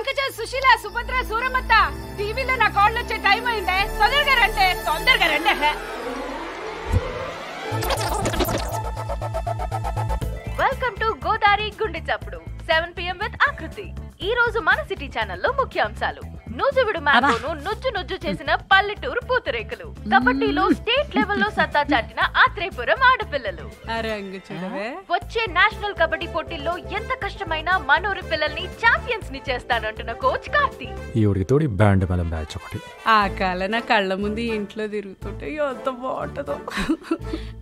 పంకజ, సుశీల, సుభద్ర, సూరమత్త, టీవీలో నా కాళ్ళు వచ్చే టైం అయిందే. తొందరగా రండి. వెల్కమ్ టు గోదావరి గుండె చప్పుడు 7 PM విత్ ఆకృతి. ఈ రోజు మన సిటీ ఛానల్లో ముఖ్యాంశాలు. నూజువిడు మ్యాంగోను నుజ్జు చేసిన పల్లెటూరు పూతరేకులు. కబడ్డీలో స్టేట్ లెవెల్లో సత్తా చాటిన ఆత్రేయపురం ఆడపిల్లలు. వచ్చే నేషనల్ కబడ్డీ పోటీల్లో ఎంత కష్టమైనా మనూరి పిల్లల్ని ఛాంపియన్స్ ని చేస్తానంటున్న కోచ్ కార్తీ. తోడి బ్యాండ్ మేళం బ్యాచ్ ఒకటి. ఆ కాల నా కళ్ళ ముందు ఇంట్లో తిరుగుతుంటే ఎంత బాగుంటుందో.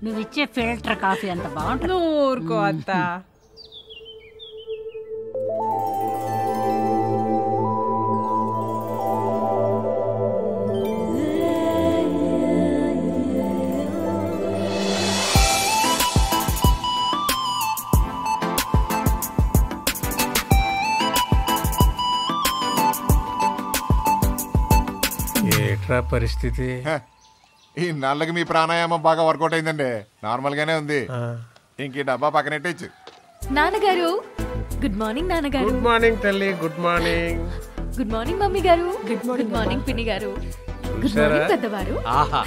నువ్వు ఇచ్చే ఫిల్టర్ కాఫీ అంత బాగుంటుంది. ఊరుకో అంత. పరిస్థితి ఈ నల్లకి మీ ప్రాణాయామం బాగా వర్కౌట్ అయిందండి. నార్మల్ గానే ఉంది. ఇంక డబ్బా పక్కనెట్టచ్చు. నాన్నగారు గుడ్ మార్నింగ్. నాన్నగారు గుడ్ మార్నింగ్ తల్లి. Good morning. Good morning mummy గారు. గుడ్ మార్నింగ్ పిన్ని గారు. గుడ్ మార్నింగ్ పెద్దవారు. ఆహా,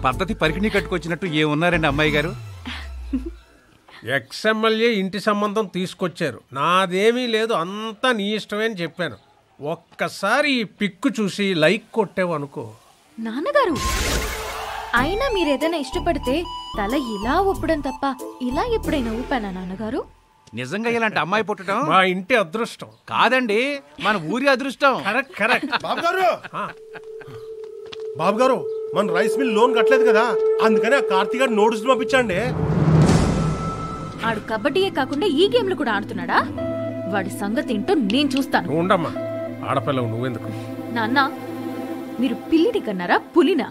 పద్ధతి పరికిణి కట్టుకొచ్చినట్టు ఏమున్నారండి అమ్మాయి గారు. ఎక్స్ఎమ్మెల్యే ఇంటి సంబంధం తీసుకొచ్చారు. నాదేమీ లేదు, అంతా నీ ఇష్టమే అని చెప్పాను. ఒక్కసారి ఈ పిక్కు చూసి లైక్ కొట్టావు అనుకో. నాన్నగారు అయినా మీరేదైనా ఇష్టపడితే తల ఇలా ఊపడం తప్ప ఇలా ఎప్పుడైనా ఊపానా నాన్నగారు? నిజంగా ఇలాంటి అమ్మాయి పుట్టడం మా ఇంటి అదృష్టం కాదండి, మన ఊరి అదృష్టం. కరెక్ట్. బాబు గారు మన రైస్ మిల్ లోన్ కట్టలేదు కదా, అందుకని ఆ కార్తీ గారు నోటీసులు పంపించండి. ఆడు కబడ్డీయే కాకుండా ఈ గేమ్లు కూడా ఆడుతున్నాడా? వాడి సంగతి ఏంటో నేను చూస్తాను. ఉండమ్మా, ఆడపిల్లవు నువ్వెందుకు? నాన్న, మీరు పిల్లిని కన్నారా పులినా?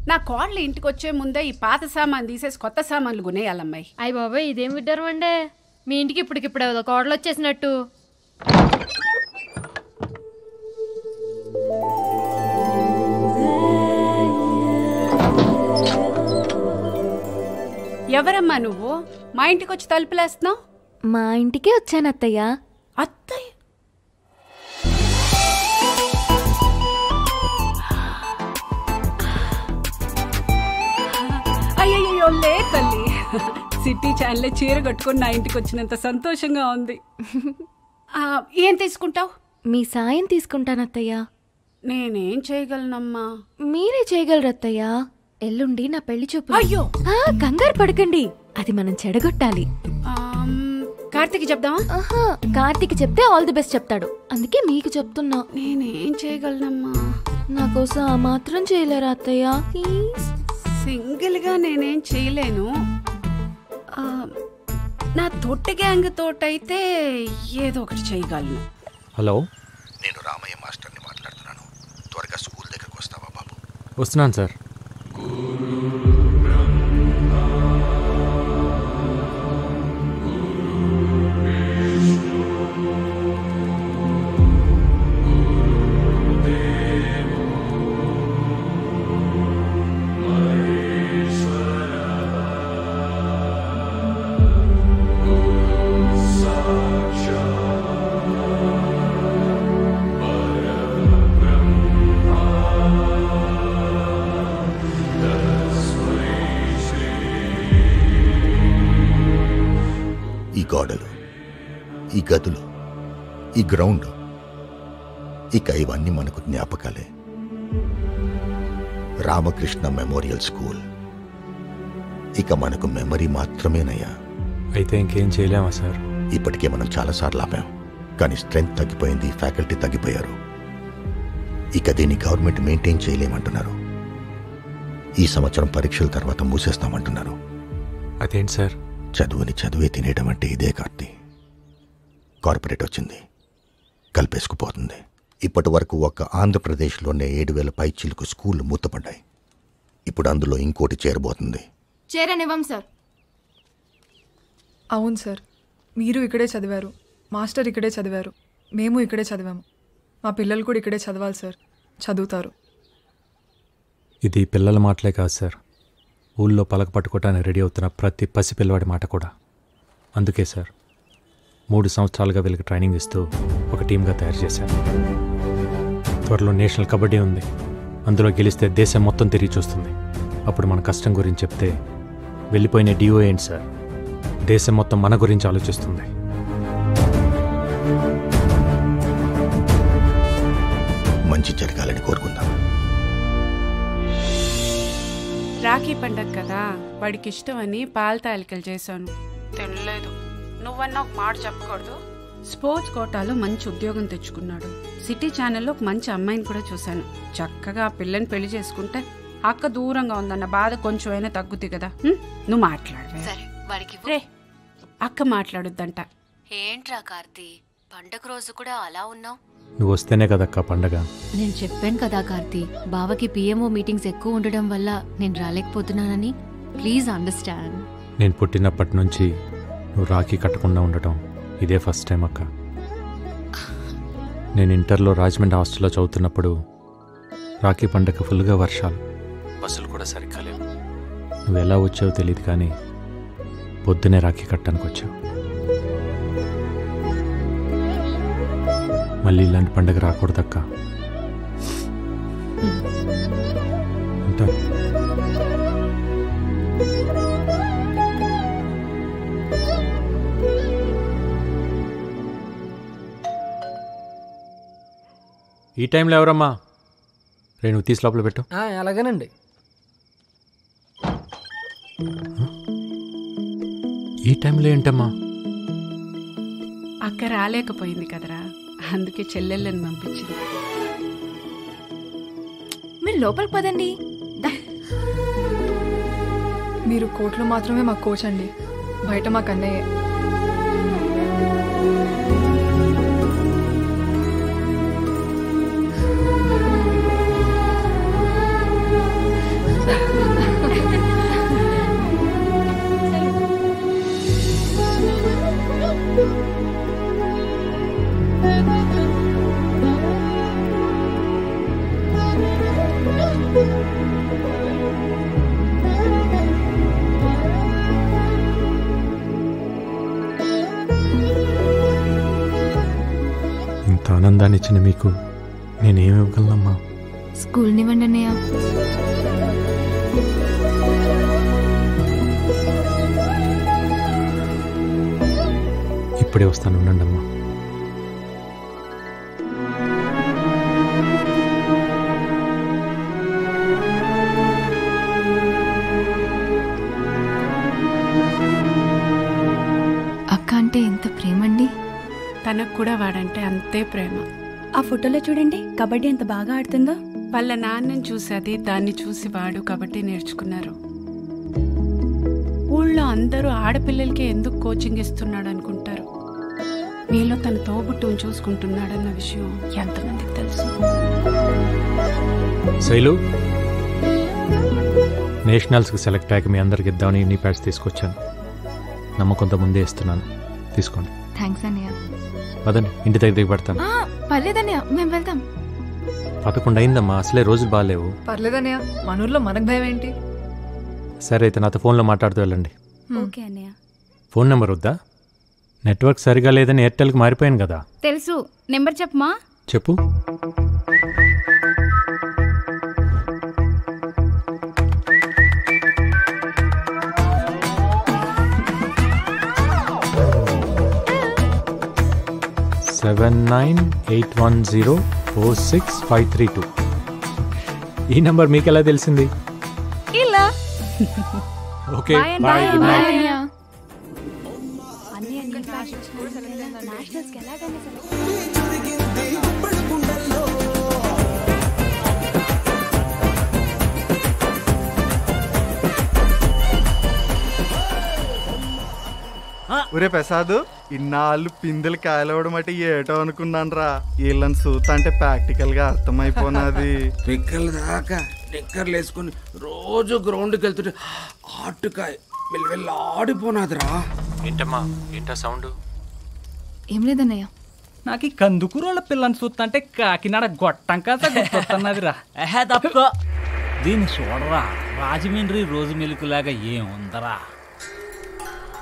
నా కోళ్ళ ఇంటికి వచ్చే ముందే ఈ పాత సామాన్ తీసేసి కొత్త సామాన్లు కొనేయాలమ్మాయి. అయ్య బాబాయ్, ఇదేం విడ్డారు అండే. మీ ఇంటికి ఇప్పటికిప్పుడు కోడలు వచ్చేసినట్టు. ఎవరమ్మా నువ్వు? మా ఇంటికి వచ్చి తలుపులేస్తున్నావు? మా ఇంటికే వచ్చాను అత్తయ్య. అత్తయ్య? అయ్యయ్యో లే తల్లి, సిటీ ఛానల్ చీర కట్టుకుని నా ఇంటికి వచ్చినంత సంతోషంగా ఉంది. ఏం తీసుకుంటావు? మీ సాయం తీసుకుంటాను అత్తయ్య. నేనేం చేయగలనమ్మా? మీరే చేయగలరు అత్తయ్య. ఎల్లుండి నా పెళ్లి చూపు. అయ్యో కంగారు పడకండి, అది మనం చెడగొట్టాలి. కార్తీక్ చెప్దామా? కార్తీక్ చెప్తే ఆల్ ది బెస్ట్ చెప్తాడు, అందుకే మీకు చెప్తున్నా. నేనేం చేయగలనమ్మా? నా కోసం ఆ మాత్రం చేయలేరా అత్తయ్య? సింగిల్ గా నేనేం చేయలేను. నా తొట్టి గ్యాంగ్ తోటైతే ఏదో ఒకటి చేయగలను. హలో, నేను రామయ్య మాస్టర్ని మాట్లాడుతున్నాను. త్వరగా స్కూల్ దగ్గరకు వస్తావా బాబు? వస్తున్నాను సార్. ఈ గోడలు, ఈ గదులు, ఈ గ్రౌండ్, ఇక ఇవన్నీ మనకు జ్ఞాపకాలే. రామకృష్ణ మెమోరియల్ స్కూల్ ఇక మనకు మెమరీ మాత్రమేనయ్యా. అయితే ఇంకేం చేయలేమా సార్? ఇప్పటికే మనం చాలాసార్లు ఆపాం, కానీ స్ట్రెంగ్త్ తగ్గిపోయింది, ఫ్యాకల్టీ తగ్గిపోయారు. ఇక దీన్ని గవర్నమెంట్ మెయింటైన్ చేయలేమంటున్నారు. ఈ సంవత్సరం పరీక్షల తర్వాత మూసేస్తామంటున్నారు. అదేంటి సార్? చదువుని చదువే తినేయడం అంటే ఇదే కార్తీ. కార్పొరేట్ వచ్చింది, కలిపేసుకుపోతుంది. ఇప్పటి వరకు ఒక్క ఆంధ్రప్రదేశ్లోనే 7,000 పైచీలకు స్కూళ్ళు మూతపడ్డాయి. ఇప్పుడు అందులో ఇంకోటి చేరబోతుంది. చేరనివ్వం సార్. అవును సార్, మీరు ఇక్కడే చదివారు, మాస్టర్ ఇక్కడే చదివారు, మేము ఇక్కడే చదివాము. మా పిల్లలు కూడా ఇక్కడే చదవాలి సార్, చదువుతారు. ఇది పిల్లల మాటలే కాదు సార్, ఊళ్ళో పలక పట్టుకోవటానికి రెడీ అవుతున్న ప్రతి పసి పిల్లవాడి మాట కూడా. అందుకే సార్ 3 సంవత్సరాలుగా వీళ్ళకి ట్రైనింగ్ ఇస్తూ ఒక టీంగా తయారు చేశాను. త్వరలో నేషనల్ కబడ్డీ ఉంది. అందులో గెలిస్తే దేశం మొత్తం తిరిగి చూస్తుంది. అప్పుడు మన కష్టం గురించి చెప్తే వెళ్ళిపోయిన డిఓ ఏంటి సార్, దేశం మొత్తం మన గురించి ఆలోచిస్తుంది. మంచి జరగాలని కోరుకుందాం. రాఖీ పండగ కదా, వాడికి ఇష్టమని పాల తాలికలు చేశాను. తినలేదు. నువ్వన్నా ఒక మాట చెప్పకూడదు. స్పోర్ట్స్ కోటాలో మంచి ఉద్యోగం తెచ్చుకున్నాడు. సిటీ ఛానల్లో ఒక మంచి అమ్మాయిని కూడా చూశాను. చక్కగా ఆ పిల్లని పెళ్లి చేసుకుంటే అక్క దూరంగా ఉందన్న బాధ కొంచెమైనా తగ్గుతుంది కదా. నువ్వు మాట్లాడవే. సరే వాడికి రే, అక్క మాట్లాడొద్దంట. ఏంట్రా కార్తీ, పండగ రోజు కూడా అలా ఉన్నావు? నువ్వు వస్తేనే కదక్క పండగ. నేను చెప్పాను కదా కార్తీ, బావకి పిఎంఓ మీటింగ్స్ ఎక్కువ ఉండడం వల్ల నేను రాలేకపోతున్నానని. Please understand. నేను పుట్టినప్పటి నుంచి నువ్వు రాఖీ కట్టకుండా ఉండటం ఇదే ఫస్ట్ టైం అక్క. నేను ఇంటర్లో రాజమండ్రి హాస్టల్లో చదువుతున్నప్పుడు రాఖీ పండగ ఫుల్గా వర్షాలు, బస్సులు కూడా సరిగ్గా లేవు. నువ్వు ఎలా వచ్చావో తెలియదు కానీ పొద్దునే రాఖీ కట్టడానికి వచ్చావు. మళ్ళీ ఇలాంటి పండగ రాకూడదక్క. ఉంటా. ఈ టైంలో ఎవరమ్మా? నువ్వు తీసి లోపల పెట్టు. అలాగేనండి. ఈ టైంలో ఏంటమ్మా? అక్క రాలేకపోయింది కదరా, అందుకే చెల్లెళ్ళని పంపించింది. మీరు లోపలికి పదండి. మీరు కోర్టులో మాత్రమే మా కోచ్ అండి, బయట మా కన్నయ్యే. ఇంత ఆనందాన్ని ఇచ్చిన మీకు నేనేమివ్వగలనమ్మా? స్కూల్ నివ్వండి అన్నయ్య. ఇప్పుడే వస్తాను, ఉండండి అమ్మా. అక్క అంటే ఎంత ప్రేమండి. తనకు కూడా వాడంటే అంతే ప్రేమ. ఆ ఫోటోలో చూడండి, కబడ్డీ ఎంత బాగా ఆడుతుందో. వాళ్ళ నాన్నని చూసి అది, దాన్ని చూసి వాడు కబడ్డీ నేర్చుకున్నారు. ఊళ్ళో అందరూ ఆడపిల్లలకే ఎందుకు కోచింగ్ ఇస్తున్నాడు అనుకుంటారు. నీలో తన తోబుట్టును చూసుకుంటున్నాడన్న విషయం ఎంతమందికి తెలుసు? శైలు, నేషనల్స్కి సెలెక్ట్ అయ్యాక మీ అందరికి ఇద్దామని నీ ప్యాడ్స్ తీసుకొచ్చాను. నమ్మకంతో ముందే ఇస్తున్నాను, తీసుకోండి. థ్యాంక్స్ అన్నయ్య. పదండి, ఇంటి దగ్గరికి పడతాను. పర్లేదన్నయ్య, మేము వెళ్తాం. 11 అయిందమ్మా, అసలే రోజులు బాగాలేవు. పర్లేదన్నయ్య, మన ఊర్లో మనకు భయం ఏంటి? సరే అయితే నాతో ఫోన్లో మాట్లాడుతూ వెళ్ళండి. ఓకే అన్నయ్య. ఫోన్ నెంబర్ వద్దా? నెట్వర్క్ సరిగా లేదని ఎయిర్టెల్కి మారిపోయాను కదా. తెలుసు, నెంబర్ చెప్పమా. చెప్పు. సెవెన్ 981046532. ఈ నంబర్ మీకు ఎలా తెలిసింది? ఇలా. Okay, bye. Good night. ఒరే ప్రసాద్, ఇన్నాళ్ళు పిందెలు కాయలవడం అంటే ఏటో అనుకున్నాను రా. వీళ్ళని చూస్తా అంటే ప్రాక్టికల్ గా అర్థమైపోయినది. పిక్కల దాకా నిక్కర్లు వేసుకుని రోజు గ్రౌండ్కి వెళ్తుంటే ఆటుకాయ వెళ్ళి ఆడిపోనాదిరా. ఏంటమ్మా, ఏంటా సౌండ్? ఏం లేదన్నయ్య, నాకు ఈ కందుకూరుల పిల్లని చూస్తా అంటే కాకినాడ గొట్టం కాస్త గుర్తొస్తున్నదిరా. తప్ప దీన్ని చూడరా, రాజమండ్రి రోజు మెలుకులాగా ఏముందరా.